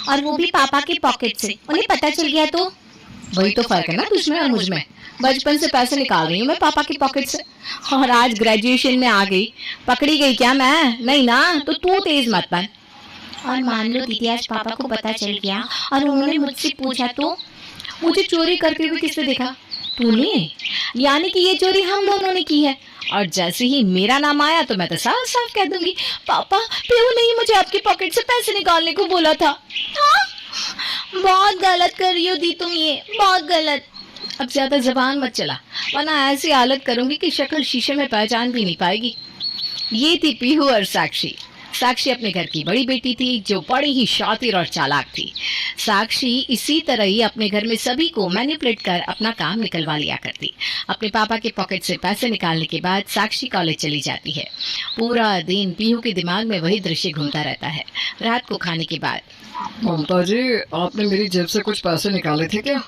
और वो भी पापा के पॉकेट से। उन्हें पता चल गया तो? वही तो फर्क है ना तुझमें और मुझ में। बचपन से पैसे निकाल रही हूँ मैं पापा के पॉकेट से, और आज ग्रेजुएशन में आ गई, पकड़ी गई क्या मैं? नहीं ना, तो तू तेज मत बन। और मान लो दीदी आज पापा को पता चल गया और उन्होंने मुझसे पूछा तो? मुझे चोरी करते हुए किसने देखा? तूने? यानी कि ये चोरी हम दोनों ने की है। और जैसे ही मेरा नाम आया तो मैं तो साफ साफ कह दूंगी, पापा पीहू ने ही मुझे आपके पॉकेट से पैसे निकालने को बोला था। हाँ? बहुत गलत कर रही हो दी तुम, ये बहुत गलत। अब ज्यादा जबान मत चला, वरना ऐसी हालत करूंगी कि शक्ल शीशे में पहचान भी नहीं पाएगी। ये थी पीहू और साक्षी। साक्षी अपने घर की बड़ी बेटी थी जो बड़ी ही शातिर और चालाक थी। साक्षी इसी तरह ही अपने घर में सभी को मैनिपुलेट कर अपना काम निकलवा लिया करती। अपने पापा के पॉकेट से पैसे निकालने के बाद साक्षी कॉलेज चली जाती है। पूरा दिन पीहू के दिमाग में वही दृश्य घूमता रहता है। रात को खाने के बाद, ममता जी आपने मेरी जेब से कुछ पैसे निकाले थे क्या?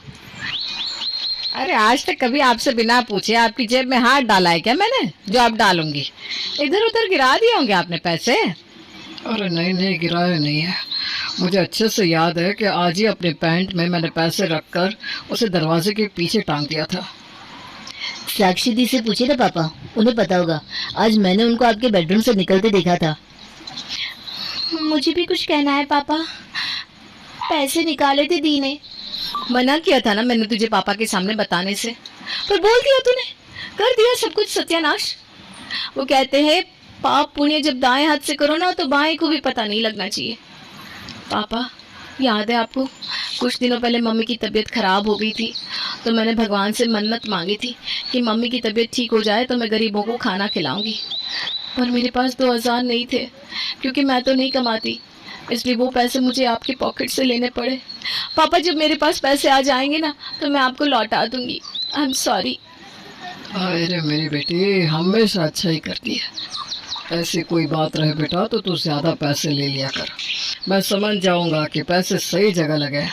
अरे आज तक कभी आपसे बिना पूछे आपकी जेब में हाथ डाला है क्या मैंने, जो आप डालूंगी? इधर उधर गिरा दिए होंगे आपने पैसे। अरे नहीं गिराए नहीं है, मुझे अच्छे से याद है कि आज ही अपने पैंट में मैंने पैसे रखकर उसे दरवाजे के पीछे टांग दिया था। साक्षी दी से पूछे ना पापा, उन्हें पता होगा। आज मैंने उनको आपके बेडरूम से निकलते देखा था। मुझे भी कुछ कहना है पापा, पैसे निकाले थे दी ने। मना किया था ना मैंने तुझे पापा के सामने बताने से, पर बोल दिया तूने, कर दिया सब कुछ सत्यानाश। वो कहते हैं पाप पुण्य जब दाएं हाथ से करो ना तो बाएं को भी पता नहीं लगना चाहिए। पापा याद है आपको, कुछ दिनों पहले मम्मी की तबीयत खराब हो गई थी तो मैंने भगवान से मन्नत मांगी थी कि मम्मी की तबीयत ठीक हो जाए तो मैं गरीबों को खाना खिलाऊंगी। पर मेरे पास 2000 नहीं थे क्योंकि मैं तो नहीं कमाती, इसलिए वो पैसे मुझे आपके पॉकेट से लेने पड़े। पापा जब मेरे पास पैसे आ जाएंगे ना तो मैं आपको लौटा दूंगी। I am sorry. अरे मेरी बेटी हमेशा अच्छा ही करती है, ऐसी कोई बात रहे बेटा तो तू ज़्यादा पैसे ले लिया कर, मैं समझ जाऊंगा कि पैसे सही जगह लगे।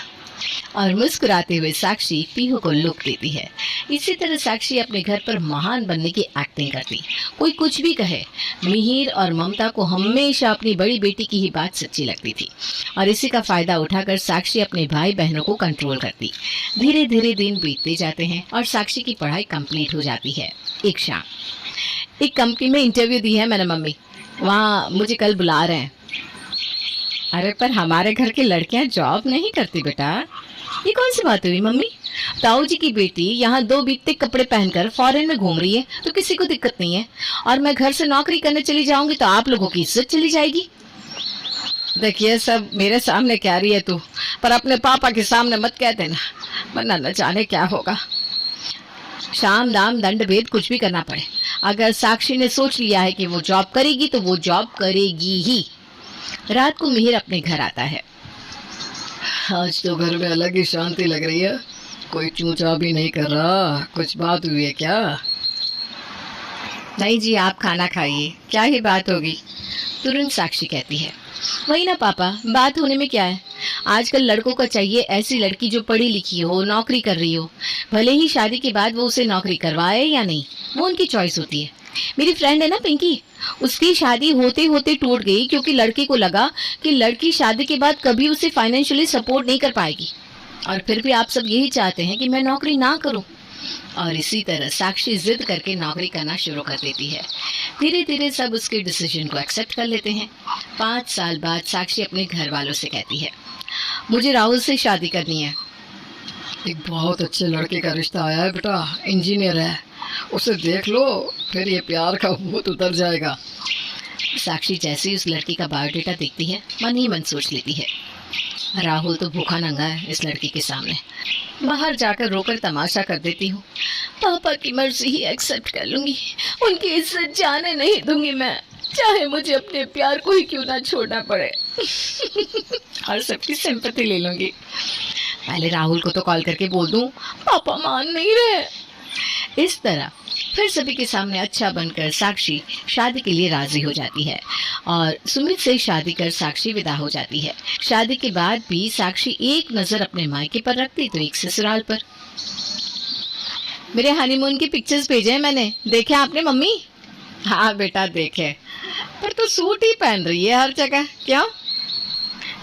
और मुस्कुराते हुए साक्षी पीहू को लुक देती है। इसी तरह साक्षी अपने घर पर महान बनने की एक्टिंग करती। कोई कुछ भी कहे, मिहिर और ममता को हमेशा अपनी बड़ी बेटी की ही बात सच्ची लगती थी और इसी का फ़ायदा उठाकर साक्षी अपने भाई बहनों को कंट्रोल करती। धीरे धीरे दिन बीतते जाते हैं और साक्षी की पढ़ाई कंप्लीट हो जाती है। एक शाम एक कंपनी में इंटरव्यू दी है मैंने मम्मी, वहाँ मुझे कल बुला रहे हैं। अरे पर हमारे घर की लड़कियां जॉब नहीं करती बेटा। ये कौन सी बात हुई मम्मी? ताऊ जी की बेटी यहाँ 2 बीतते कपड़े पहनकर फॉरेन में घूम रही है तो किसी को दिक्कत नहीं है, और मैं घर से नौकरी करने चली जाऊंगी तो आप लोगों की इज्जत चली जाएगी। देखिए सब मेरे सामने कह रही है तू, पर अपने पापा के सामने मत कह देना, वरना न जाने क्या होगा। शाम दाम दंड भेद कुछ भी करना पड़े, अगर साक्षी ने सोच लिया है कि वो जॉब करेगी तो वो जॉब करेगी ही। रात को मिहिर अपने घर आता है। आज तो घर में अलग ही शांति लग रही है, कोई चूचा भी नहीं कर रहा। कुछ बात हुई है क्या? नहीं जी आप खाना खाइए, क्या ही बात होगी, तुरंत साक्षी कहती है। वही ना पापा, बात होने में क्या है, आजकल लड़कों को चाहिए ऐसी लड़की जो पढ़ी लिखी हो, नौकरी कर रही हो, भले ही शादी के बाद वो उसे नौकरी करवाए या नहीं, वो उनकी चॉइस होती है। मेरी फ्रेंड है ना पिंकी, उसकी शादी होते होते टूट गई क्योंकि लड़के को लगा कि लड़की शादी के बाद कभी उसे फाइनेंशियली सपोर्ट नहीं कर पाएगी। और फिर भी आप सब यही चाहते हैं कि मैं नौकरी ना करूं। और इसी तरह साक्षी जिद करके नौकरी करना शुरू कर देती है। धीरे धीरे सब उसके डिसीजन को एक्सेप्ट कर लेते हैं। 5 साल बाद साक्षी अपने घर वालों से कहती है, मुझे राहुल से शादी करनी है। एक बहुत अच्छे लड़के का रिश्ता आया है बेटा, इंजीनियर है, उसे देख लो, फिर ये प्यार का भूत उतर जाएगा। साक्षी जैसे ही उस लड़की का बायोडेटा देखती है मन ही मन सोच लेती है, राहुल तो भूखा नंगा है इस लड़की के सामने। बाहर जाकर रोकर तमाशा कर देती हूँ, पापा की मर्जी ही एक्सेप्ट कर लूँगी, उनकी इज्जत जाने नहीं दूंगी मैं, चाहे मुझे अपने प्यार को ही क्यों ना छोड़ना पड़े। और सबकी सिंपैथी ले लूँगी। पहले राहुल को तो कॉल करके बोल दूँ, पापा मान नहीं रहे। इस तरह फिर सभी के सामने अच्छा बनकर साक्षी शादी के लिए राजी हो जाती है और सुमित से शादी कर साक्षी विदा हो जाती है। शादी के बाद भी साक्षी एक नज़र अपने मायके पर रखती तो एक ससुराल पर। मेरे हनीमून की पिक्चर्स भेजे हैं मैंने, देखे आपने मम्मी? हाँ बेटा देखे, पर तो सूट ही पहन रही है हर जगह, क्यों?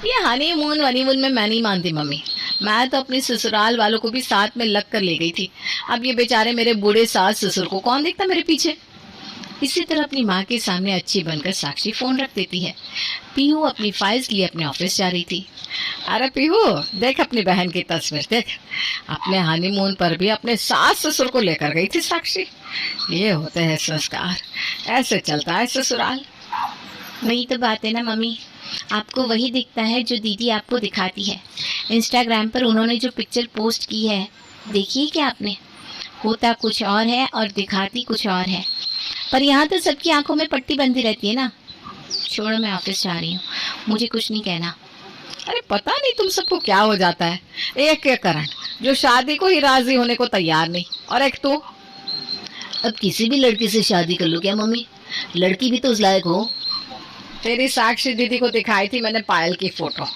ये हनीमून वनीमून में मैं नहीं मानती मम्मी। मैं तो अपने ससुराल वालों को भी साथ में लग कर ले गई थी। अब ये बेचारे मेरे बूढ़े सास ससुर को कौन देखता मेरे पीछे। इसी तरह अपनी माँ के सामने अच्छी बनकर साक्षी फोन रख देती है। पीहू अपनी फाइल्स लिए अपने ऑफिस जा रही थी। अरे पीहू, देख अपनी बहन की तस्वीर देख। अपने हनीमून पर भी अपने सास ससुर को लेकर गई थी साक्षी। ये होते हैं संस्कार, ऐसे चलता है ससुराल। वही तो बात है ना मम्मी, आपको वही दिखता है जो दीदी आपको दिखाती है। इंस्टाग्राम पर उन्होंने जो पिक्चर पोस्ट की है, देखिए क्या आपने। होता कुछ और है और दिखाती कुछ और है, पर यहाँ तो सबकी आंखों में पट्टी बंधी रहती है ना। छोड़ो, मैं ऑफिस जा रही हूँ, मुझे कुछ नहीं कहना। अरे पता नहीं तुम सबको क्या हो जाता है। एक के करण जो शादी को ही राजी होने को तैयार नहीं, और एक तो अब किसी भी लड़की से शादी कर लो क्या मम्मी? लड़की भी तो उस लायक हो। तेरी साक्षी दीदी को दिखाई थी मैंने पायल की फोटो।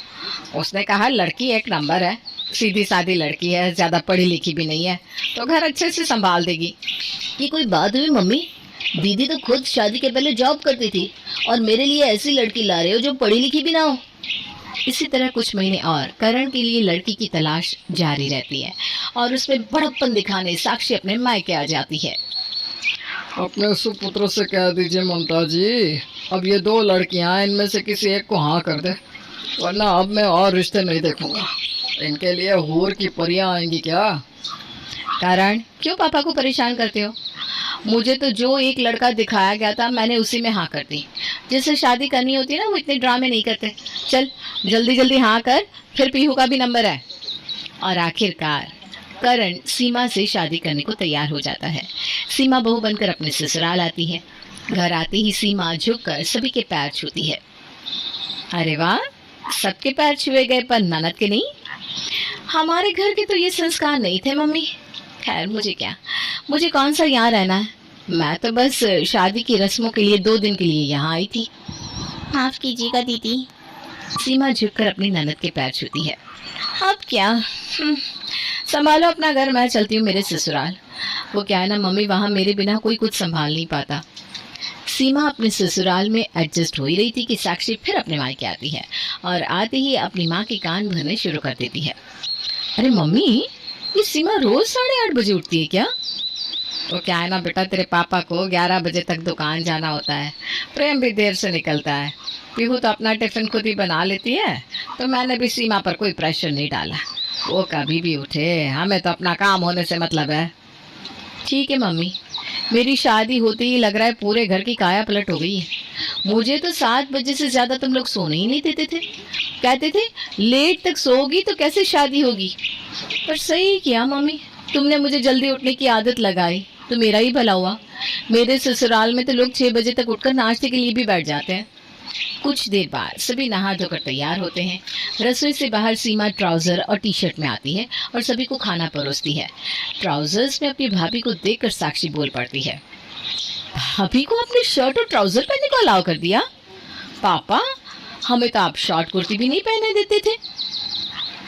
उसने कहा लड़की एक नंबर है, सीधी सादी लड़की है, ज़्यादा पढ़ी लिखी भी नहीं है, तो घर अच्छे से संभाल देगी। ये कोई बात हुई मम्मी? दीदी तो खुद शादी के पहले जॉब करती थी और मेरे लिए ऐसी लड़की ला रहे हो जो पढ़ी लिखी भी ना हो। इसी तरह कुछ महीने और करण के लिए लड़की की तलाश जारी रहती है और उसमें बड़प्पन दिखाने साक्षी अपने मायके आ जाती है। अपने सुपुत्र से कह दीजिए ममता जी, अब ये 2 लड़कियां इनमें से किसी एक को हाँ कर दे, वरना अब मैं और रिश्ते नहीं देखूंगा। इनके लिए हूर की परियां आएंगी क्या? करण, क्यों पापा को परेशान करते हो? मुझे तो जो एक लड़का दिखाया गया था मैंने उसी में हाँ कर दी। जिससे शादी करनी होती है ना, वो इतने ड्रामे नहीं करते। चल जल्दी जल्दी हाँ कर, फिर पीहू का भी नंबर है। और आखिरकार करण सीमा से शादी करने को तैयार हो जाता है। सीमा बहू बनकर अपने ससुराल आती है। घर आते ही सीमा झुककर सभी के पैर छूती है। अरे वाह, सबके पैर छुए गए पर ननद के नहीं। हमारे घर के तो ये संस्कार नहीं थे मम्मी। खैर मुझे क्या, मुझे कौन सा यहाँ रहना है। मैं तो बस शादी की रस्मों के लिए 2 दिन के लिए यहाँ आई थी। माफ़ कीजिएगा दीदी। सीमा झुककर अपनी ननद के पैर छूती है। अब क्या, संभालो अपना घर, मैं चलती हूँ मेरे ससुराल। वो क्या है ना मम्मी, वहाँ मेरे बिना कोई कुछ संभाल नहीं पाता। सीमा अपने ससुराल में एडजस्ट हो ही रही थी कि साक्षी फिर अपने मायके आती है और आते ही अपनी माँ के कान भरने शुरू कर देती है। अरे मम्मी, ये सीमा रोज 8:30 बजे उठती है क्या? तो क्या है ना बेटा, तेरे पापा को 11 बजे तक दुकान जाना होता है। प्रेम भी देर से निकलता है। पीहू तो अपना टिफिन खुद ही बना लेती है, तो मैंने भी सीमा पर कोई प्रेशर नहीं डाला। वो कभी भी उठे, हमें तो अपना काम होने से मतलब है। ठीक है मम्मी, मेरी शादी होते ही लग रहा है पूरे घर की काया पलट हो गई है। मुझे तो 7 बजे से ज़्यादा तुम लोग सोने ही नहीं देते थे। कहते थे लेट तक सोगी तो कैसे शादी होगी। पर सही किया मम्मी, तुमने मुझे जल्दी उठने की आदत लगाई तो मेरा ही भला हुआ। मेरे ससुराल में तो लोग 6 बजे तक उठकर नाश्ते के लिए भी बैठ जाते हैं। कुछ देर बाद सभी नहा धोकर तैयार होते हैं। रसोई से बाहर सीमा ट्राउज़र और टी-शर्ट में आती है और सभी को खाना परोसती है। ट्राउज़र्स में अपनी भाभी को देखकर साक्षी बोल पड़ती है। भाभी को अपनी शर्ट और ट्राउज़र पहनने को अलाउ कर दिया? पापा, हमें तो आप शॉर्ट कुर्ती भी नहीं पहने देते थे।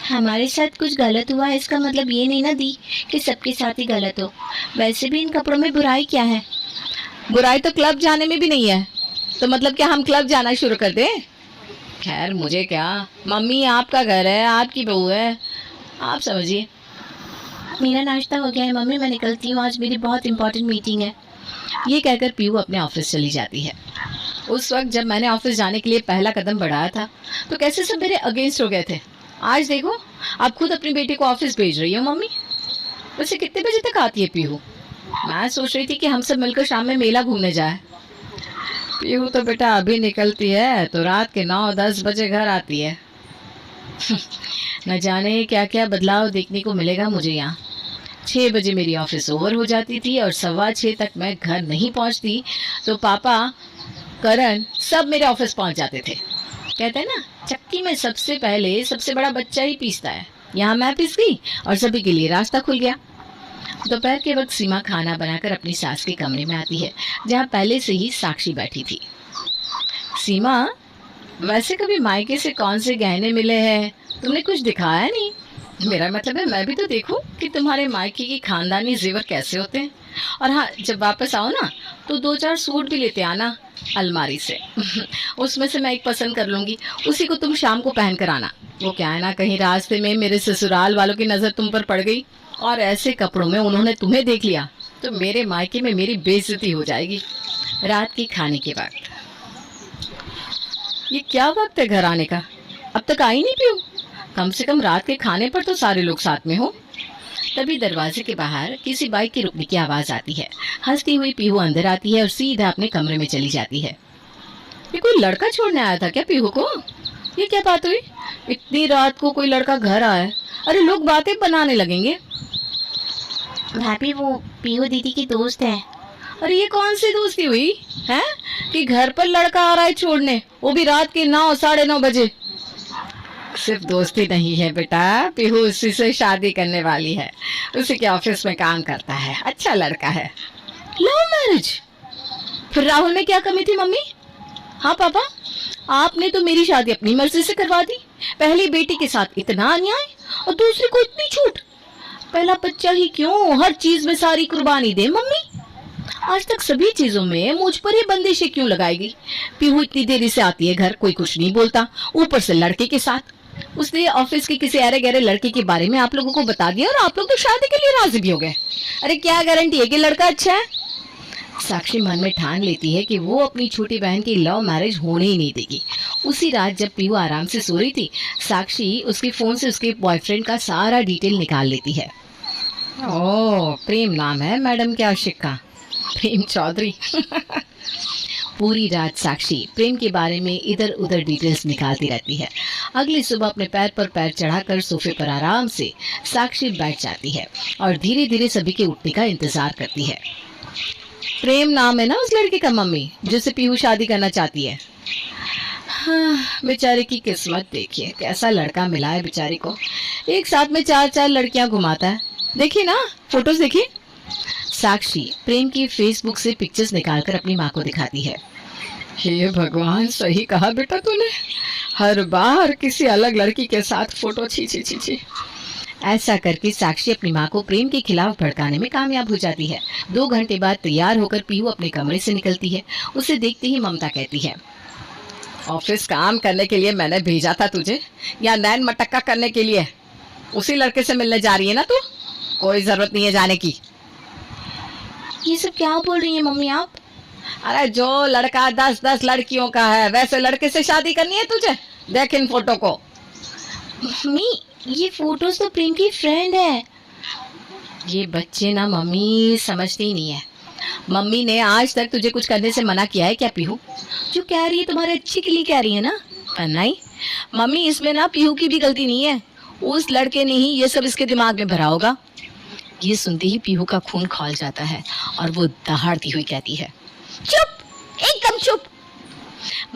हमारे साथ कुछ गलत हुआ है, इसका मतलब ये नहीं ना दी कि सबके साथ ही गलत हो। वैसे भी इन कपड़ों में बुराई क्या है? बुराई तो क्लब जाने में भी नहीं है, तो मतलब क्या हम क्लब जाना शुरू कर दें? खैर मुझे क्या, मम्मी आपका घर है, आपकी बहू है, आप समझिए। मेरा नाश्ता हो गया है मम्मी, मैं निकलती हूँ, आज मेरी बहुत इंपॉर्टेंट मीटिंग है। ये कहकर पीहू अपने ऑफिस चली जाती है। उस वक्त जब मैंने ऑफिस जाने के लिए पहला कदम बढ़ाया था तो कैसे सब मेरे अगेंस्ट हो गए थे। आज देखो, आप खुद अपनी बेटी को ऑफिस भेज रही हो मम्मी। वैसे कितने बजे तक आती है पीहू? मैं सोच रही थी कि हम सब मिलकर शाम में मेला घूमने जाए। पीहू तो बेटा अभी निकलती है तो रात के 9-10 बजे घर आती है। न जाने क्या क्या बदलाव देखने को मिलेगा मुझे यहाँ। 6 बजे मेरी ऑफिस ओवर हो जाती थी और 6:15 तक मैं घर नहीं पहुँचती तो पापा, करण सब मेरे ऑफिस पहुँच जाते थे। कहते हैं ना, चक्की में सबसे पहले सबसे बड़ा बच्चा ही पीसता है। यहाँ मैं पीस गई और सभी के लिए रास्ता खुल गया। दोपहर के वक्त सीमा खाना बनाकर अपनी सास के कमरे में आती है जहाँ पहले से ही साक्षी बैठी थी। सीमा, वैसे कभी मायके से कौन से गहने मिले हैं? तुमने कुछ दिखाया नहीं। मेरा मतलब है मैं भी तो देखूं कि तुम्हारे मायके की खानदानी जेवर कैसे होते हैं। और हाँ, जब वापस आओ ना तो 2-4 सूट भी लेते आना अलमारी से। उसमें से मैं एक पसंद कर लूँगी, उसी को तुम शाम को पहन कर आना। वो क्या है ना, कहीं रास्ते में मेरे ससुराल वालों की नज़र तुम पर पड़ गई और ऐसे कपड़ों में उन्होंने तुम्हें देख लिया तो मेरे मायके में मेरी बेइज्जती हो जाएगी। रात के खाने के वक्त, ये क्या वक्त है घर आने का? अब तक आई नहीं पीहू? कम से कम रात के खाने पर तो सारे लोग साथ में हो। तभी दरवाजे के बाहर किसी बाइक के रुकने की आवाज़ आती है। हंसती हुई पीहू अंदर आती है और सीधा अपने कमरे में चली जाती है। ये कोई लड़का छोड़ने आया था क्या पीहू को? ये क्या बात हुई, इतनी रात को कोई लड़का घर आया? अरे लोग बातें बनाने लगेंगे। भाभी वो पीहू दीदी की दोस्त है। अरे ये कौन सी दोस्ती हुई है कि घर पर लड़का आ रहा है छोड़ने, वो भी रात के 9 साढ़े 9 बजे? सिर्फ दोस्ती नहीं है बेटा, पीहू उसी से शादी करने वाली है। उसी के ऑफिस में काम करता है, अच्छा लड़का है। Love marriage? फिर राहुल में क्या कमी थी मम्मी? हाँ पापा, आपने तो मेरी शादी अपनी मर्जी से करवा दी। पहली बेटी के साथ इतना अन्याय और दूसरी को इतनी छूट। पहला बच्चा ही क्यों, हर चीज में सारी कुर्बानी दे मम्मी। आज तक सभी चीजों में मुझ पर ही बंदिशें क्यों लगाएगी? पीहू इतनी देरी से आती है घर, कोई कुछ नहीं बोलता, ऊपर से लड़के के साथ। उसने ऑफिस के किसी अरे गहरे लड़के के बारे में आप लोगों को बता दिया और आप लोग तो शादी के लिए राजी भी हो गए। अरे क्या गारंटी है कि लड़का अच्छा है? साक्षी मन में ठान लेती है कि वो अपनी छोटी बहन की लव मैरिज होने ही नहीं देगी। उसी रात जब पीहू आराम से सो रही थी, साक्षी उसके फोन से उसके बॉयफ्रेंड का सारा डिटेल निकाल लेती है। ओह, प्रेम नाम है मैडम के आशिक का, प्रेम चौधरी। पूरी रात साक्षी प्रेम के बारे में इधर उधर डिटेल्स निकालती रहती है। अगली सुबह अपने पैर पर पैर चढ़ाकर सोफे पर आराम से साक्षी बैठ जाती है और धीरे धीरे सभी के उठने का इंतजार करती है। प्रेम नाम है ना उस लड़के का मम्मी, जिससे पीहू शादी करना चाहती है। हाँ, बेचारे की किस्मत देखिए, कैसा लड़का मिला है बेचारी को। एक साथ में 4-4 लड़कियां घुमाता है। देखिए ना, फोटोज देखिए। साक्षी प्रेम की फेसबुक से पिक्चर्स निकालकर अपनी माँ को दिखाती है। हे भगवान, सही कहा बेटा तूने, हर बार किसी अलग लड़की के साथ फोटो। छी छी छी छी। ऐसा करके साक्षी अपनी माँ को प्रेम के खिलाफ भड़काने में कामयाब हो जाती है। 2 घंटे बाद तैयार होकर पीहू अपने कमरे से निकलती है। उसे देखते ही ममता कहती है, ऑफिस काम करने के लिए मैंने भेजा था तुझे, या नैन मटक्का करने के लिए? उसी लड़के से मिलने जा रही है ना तू? कोई जरूरत नहीं है जाने की। ये सब क्या बोल रही हैं मम्मी आप? अरे जो लड़का 10-10 लड़कियों का है, वैसे लड़के से शादी करनी है तुझे? देख इन फोटो को। मम्मी ये फोटोज तो प्रेम की फ्रेंड है। ये बच्चे ना मम्मी समझते ही नहीं है। मम्मी ने आज तक तुझे कुछ करने से मना किया है क्या पीहू? जो कह रही है तुम्हारे अच्छे के लिए कह रही है ना। नहीं मम्मी, इसमें ना पीहू की भी गलती नहीं है, उस लड़के ने ही ये सब इसके दिमाग में भरा होगा। ये सुनते ही पीहू का खून खौल जाता है और वो दहाड़ती हुई कहती है, चुप, एकदम चुप।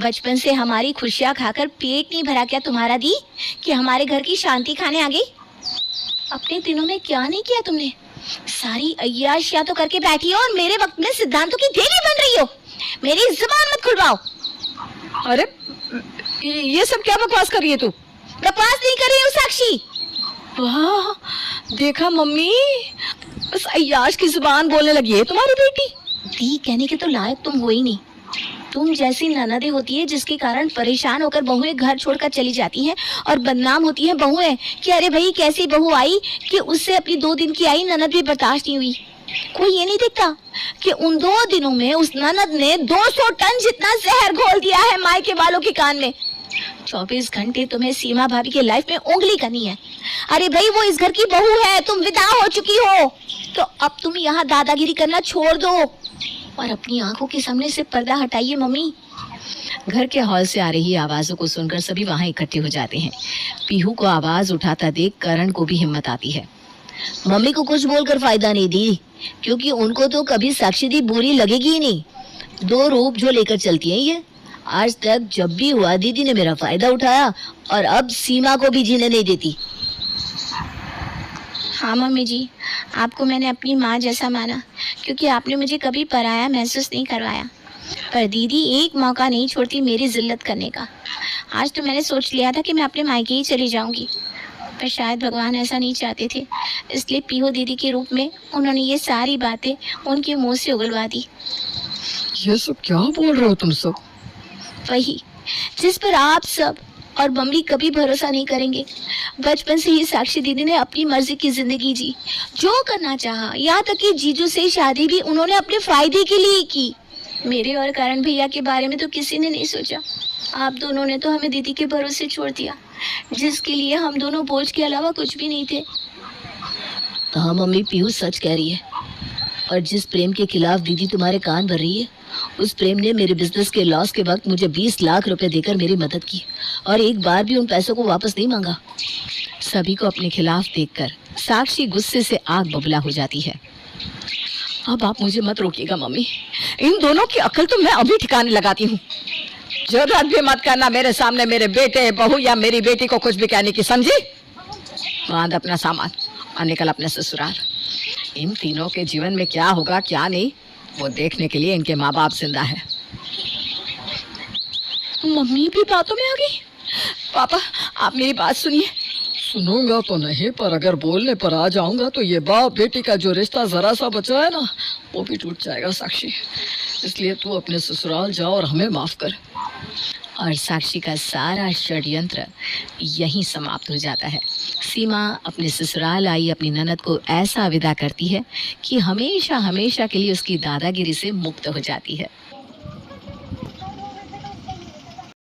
बचपन से हमारी खुशियाँ खाकर पेट नहीं भरा क्या तुम्हारा दी कि हमारे घर की शांति खाने आ गई? अपने दिनों में क्या नहीं किया तुमने? सारी अय्याशियाँ तो करके बैठी हो और मेरे वक्त में सिद्धांतों की देवी बन रही हो। मेरी जुबान मत खुलवाओ। अरे ये सब क्या बकवास कर रही है तू? बकवास नहीं कर रही हूँ साक्षी। वाह, देखा मम्मी, बस अय्याश की जुबान बोलने लगी है तुम्हारी बेटी। दी कहने के तो लायक तुम हो ही नहीं। तुम जैसी ननदें होती है जिसके कारण परेशान होकर बहुएं घर छोड़कर चली जाती हैं और बदनाम होती हैं बहुएं कि अरे भाई कैसी बहू आई कि उससे अपनी 2 दिन की आई ननद भी बर्दाश्त नहीं हुई। कोई ये नहीं देखता कि उन 2 दिनों में उस ननद ने 200 टन जितना जहर घोल दिया है मायके वालों के कान में। 24 घंटे तुम्हें सीमा भाभी के लाइफ में उंगली करनी है। अरे भाई वो इस घर की बहू है, तुम विदा हो चुकी हो, तो अब तुम यहाँ दादागिरी करना छोड़ दो और अपनी आंखों के सामने से पर्दा हटाइए मम्मी। घर के हॉल से आ रही आवाजों को सुनकर सभी वहां इकट्ठे हो जाते हैं। पीहू को आवाज उठाता देख करण को भी हिम्मत आती है। मम्मी को कुछ बोलकर फायदा नहीं दी, क्योंकि उनको तो कभी साक्षी दी बुरी लगेगी ही नहीं। 2 रूप जो लेकर चलती है ये। आज तक जब भी हुआ दीदी ने मेरा फायदा उठाया और अब सीमा को भी जीने नहीं देती। हाँ मम्मी जी, आपको मैंने अपनी माँ जैसा माना क्योंकि आपने मुझे कभी पराया महसूस नहीं करवाया। पर दीदी एक मौका नहीं छोड़ती मेरी जिल्लत करने का। आज तो मैंने सोच लिया था कि मैं अपने मायके ही चली जाऊंगी, पर शायद भगवान ऐसा नहीं चाहते थे, इसलिए पीहू दीदी के रूप में उन्होंने ये सारी बातें उनके मुंह से उगलवा दी। ये सब क्या बोल रहे हो तुम सब? वही जिस पर आप सब और मम्मी कभी भरोसा नहीं करेंगे। बचपन से ही साक्षी दीदी ने अपनी मर्जी की जिंदगी जी, जो करना चाहा, यहाँ तक कि जीजू से शादी भी उन्होंने अपने फायदे के लिए की। मेरे और करण भैया के बारे में तो किसी ने नहीं सोचा। आप दोनों ने तो हमें दीदी के भरोसे छोड़ दिया, जिसके लिए हम दोनों बोझ के अलावा कुछ भी नहीं थे। हाँ मम्मी, पीहू सच कह रही है। और जिस प्रेम के खिलाफ दीदी तुम्हारे कान भर रही है, उस प्रेम ने मेरे बिजनेस के लॉस के वक्त मुझे 20 लाख रुपए देकर मेरी मदद की और एक बार भी उन पैसों को वापस नहीं मांगा। सभी को अपने खिलाफ देखकर साक्षी गुस्से से आग बबूला हो जाती है। अब आप मुझे मत रोकिएगा मम्मी, इन दोनों की अकल तो मैं अभी ठिकाने लगाती हूँ। जरूरत भी मत करना मेरे सामने मेरे बेटे, बहू या मेरी बेटी को कुछ भी कहने की, समझी? बांध अपना सामान और निकल अपने ससुराल। इन तीनों के जीवन में क्या होगा क्या नहीं, वो देखने के लिए इनके माँ बाप जिंदा है। मम्मी भी बातों में आ गई। पापा आप मेरी बात सुनिए। सुनूंगा तो नहीं, पर अगर बोलने पर आ जाऊंगा तो ये बाप बेटी का जो रिश्ता जरा सा बचा है ना, वो भी टूट जाएगा साक्षी। इसलिए तू अपने ससुराल जा और हमें माफ कर। और साक्षी का सारा षड्यंत्र यहीं समाप्त हो जाता है। सीमा अपने ससुराल आई अपनी ननद को ऐसा विदा करती है कि हमेशा हमेशा के लिए उसकी दादागिरी से मुक्त हो जाती है।